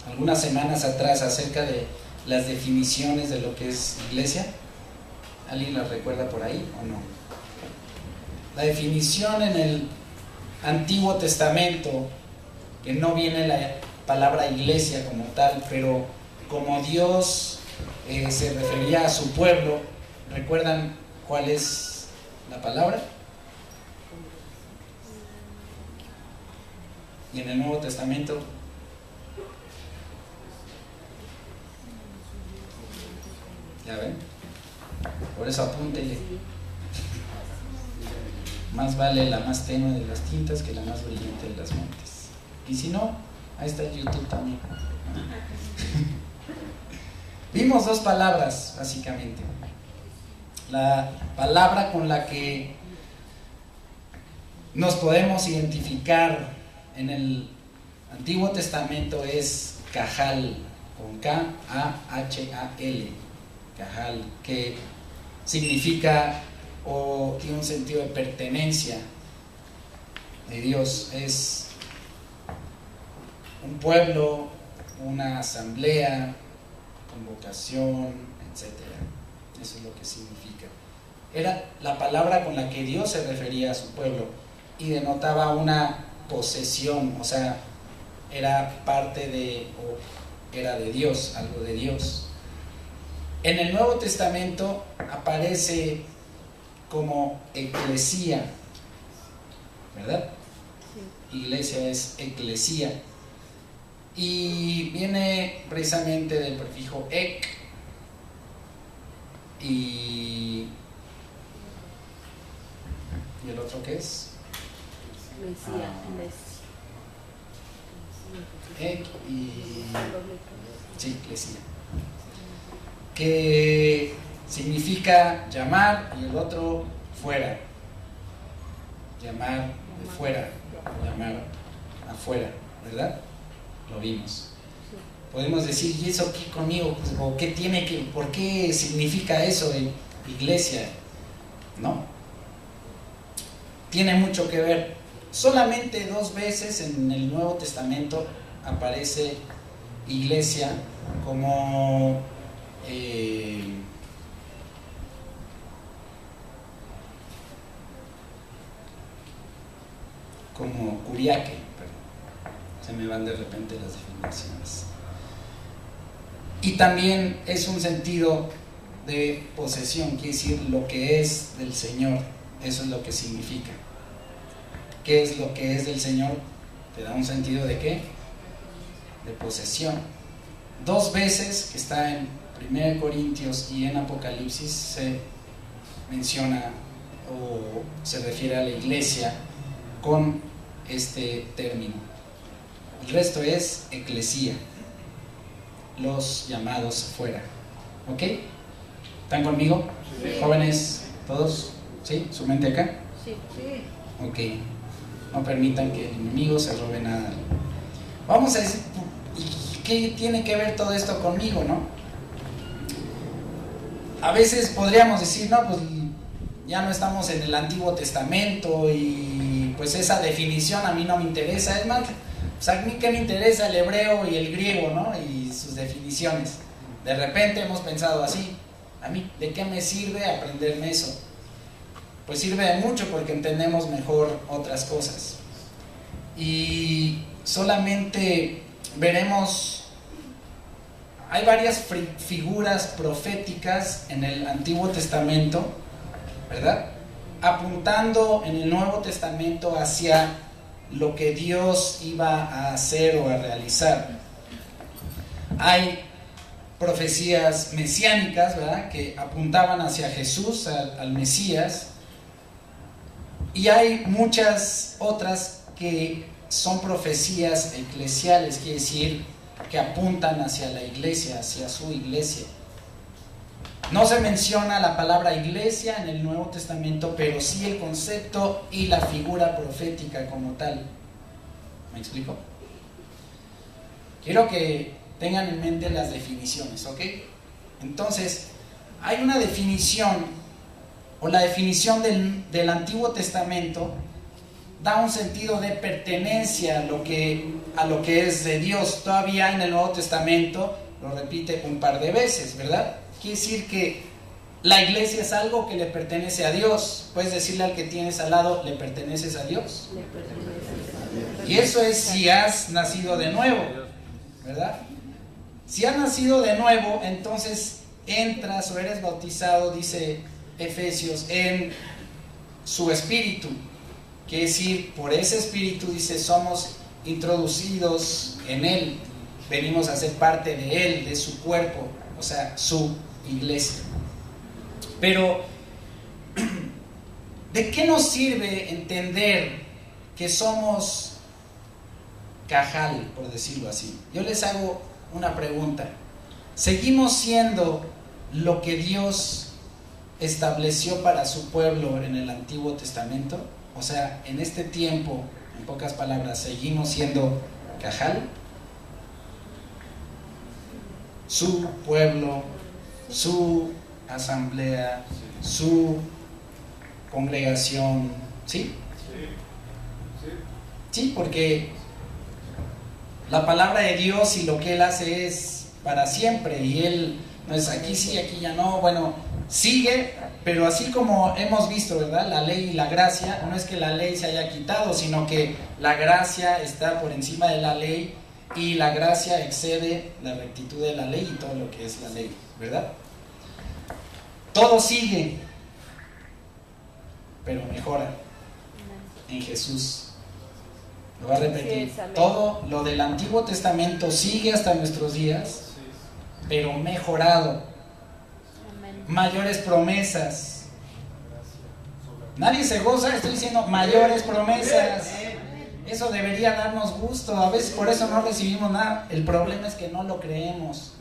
Algunas semanas atrás acerca de las definiciones de lo que es iglesia. ¿Alguien las recuerda por ahí o no? La definición en el Antiguo Testamento, que no viene la palabra iglesia como tal, pero como Dios se refería a su pueblo, ¿recuerdan cuál es la palabra? Y en el Nuevo Testamento, ¿ya ven? Por eso apúntele. Más vale la más tenue de las tintas que la más brillante de las montes. Y si no, ahí está el YouTube también. Vimos dos palabras, básicamente. La palabra con la que nos podemos identificar en el Antiguo Testamento es Cajal, con K-A-H-A-L, Cajal, que significa o tiene un sentido de pertenencia de Dios. Es un pueblo, una asamblea, convocación, etc. Eso es lo que significa. Era la palabra con la que Dios se refería a su pueblo y denotaba una posesión, o sea, era parte de, o era de Dios, algo de Dios. En el Nuevo Testamento aparece como eclesía, ¿verdad? Sí. Iglesia es eclesía y viene precisamente del prefijo ek y el otro ¿qué es? Ek y sí, eclesía, que significa llamar, y el otro fuera, llamar de fuera, llamar afuera, ¿verdad? Lo vimos. Podemos decir, ¿y eso qué conmigo? Pues, ¿o qué tiene que, por qué significa eso en iglesia? ¿No? Tiene mucho que ver. Solamente 2 veces en el Nuevo Testamento aparece iglesia como curiaque, se me van de repente las definiciones. Y también es un sentido de posesión, quiere decir lo que es del Señor, eso es lo que significa. ¿Qué es lo que es del Señor? Te da un sentido de ¿qué? De posesión. 2 veces que está en 1 Corintios y en Apocalipsis se menciona o se refiere a la iglesia con este término. El resto es eclesía, los llamados afuera. ¿Ok? ¿Están conmigo? Sí. ¿Jóvenes todos? ¿Sí? ¿Su mente acá? Sí. Ok. No permitan que el enemigo se robe nada. Vamos a decir, ¿y qué tiene que ver todo esto conmigo, no? A veces podríamos decir, no, pues ya no estamos en el Antiguo Testamento y pues esa definición a mí no me interesa. Es más, pues a mí que me interesa el hebreo y el griego, ¿no? Y sus definiciones. De repente hemos pensado así, a mí, ¿de qué me sirve aprenderme eso? Pues sirve de mucho porque entendemos mejor otras cosas. Y solamente veremos, hay varias figuras proféticas en el Antiguo Testamento, ¿verdad? Apuntando en el Nuevo Testamento hacia lo que Dios iba a hacer o a realizar. Hay profecías mesiánicas, ¿verdad?, que apuntaban hacia Jesús, al Mesías. Y hay muchas otras que son profecías eclesiales, quiere decir que apuntan hacia la iglesia, hacia su iglesia. No se menciona la palabra iglesia en el Nuevo Testamento, pero sí el concepto y la figura profética como tal. ¿Me explico? Quiero que tengan en mente las definiciones, ¿ok? Entonces, hay una definición o la definición del Antiguo Testamento da un sentido de pertenencia a lo que es de Dios. Todavía en el Nuevo Testamento lo repite un par de veces, ¿verdad? Quiere decir que la iglesia es algo que le pertenece a Dios. Puedes decirle al que tienes al lado, ¿le perteneces a Dios? Y eso es si has nacido de nuevo, ¿verdad? Si has nacido de nuevo, entonces entras o eres bautizado, dice Efesios, en su espíritu. Quiere decir, por ese espíritu, dice, somos introducidos en él, venimos a ser parte de él, de su cuerpo, o sea, su iglesia. Pero, ¿de qué nos sirve entender que somos cajal, por decirlo así? Yo les hago una pregunta. ¿Seguimos siendo lo que Dios estableció para su pueblo en el Antiguo Testamento? O sea, en este tiempo, en pocas palabras, ¿seguimos siendo cajal? Su pueblo, su asamblea, su congregación, ¿sí? Sí, porque la palabra de Dios y lo que Él hace es para siempre, y Él no es aquí sí, aquí ya no. Bueno, sigue, pero así como hemos visto, ¿verdad? La ley y la gracia, no es que la ley se haya quitado, sino que la gracia está por encima de la ley, y la gracia excede la rectitud de la ley y todo lo que es la ley, ¿verdad? Todo sigue, pero mejora en Jesús. Lo voy a repetir. Todo lo del Antiguo Testamento sigue hasta nuestros días, pero mejorado. Mayores promesas. Nadie se goza, estoy diciendo mayores promesas. Eso debería darnos gusto. A veces por eso no recibimos nada. El problema es que no lo creemos,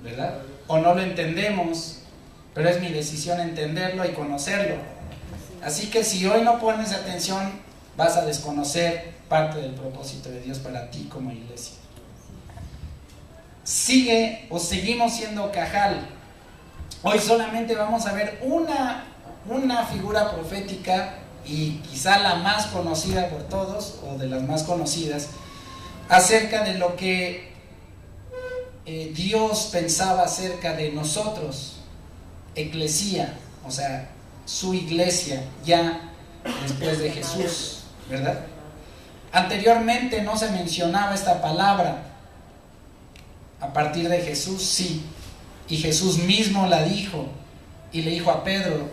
¿verdad? O no lo entendemos. Pero es mi decisión entenderlo y conocerlo. Así que si hoy no pones atención, vas a desconocer parte del propósito de Dios para ti como iglesia. Sigue o seguimos siendo cajal. Hoy solamente vamos a ver una figura profética, y quizá la más conocida por todos, o de las más conocidas, acerca de lo que Dios pensaba acerca de nosotros, eclesía, o sea, su iglesia ya después de Jesús, ¿verdad? Anteriormente no se mencionaba esta palabra. A partir de Jesús sí, y Jesús mismo la dijo, y le dijo a Pedro,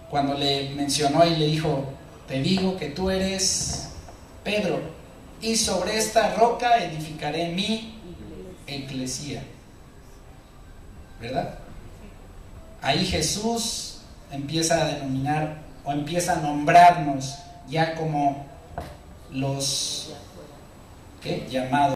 cuando le mencionó y le dijo, te digo que tú eres Pedro, y sobre esta roca edificaré mi eclesía, ¿verdad? Ahí Jesús empieza a denominar o empieza a nombrarnos ya como los llamados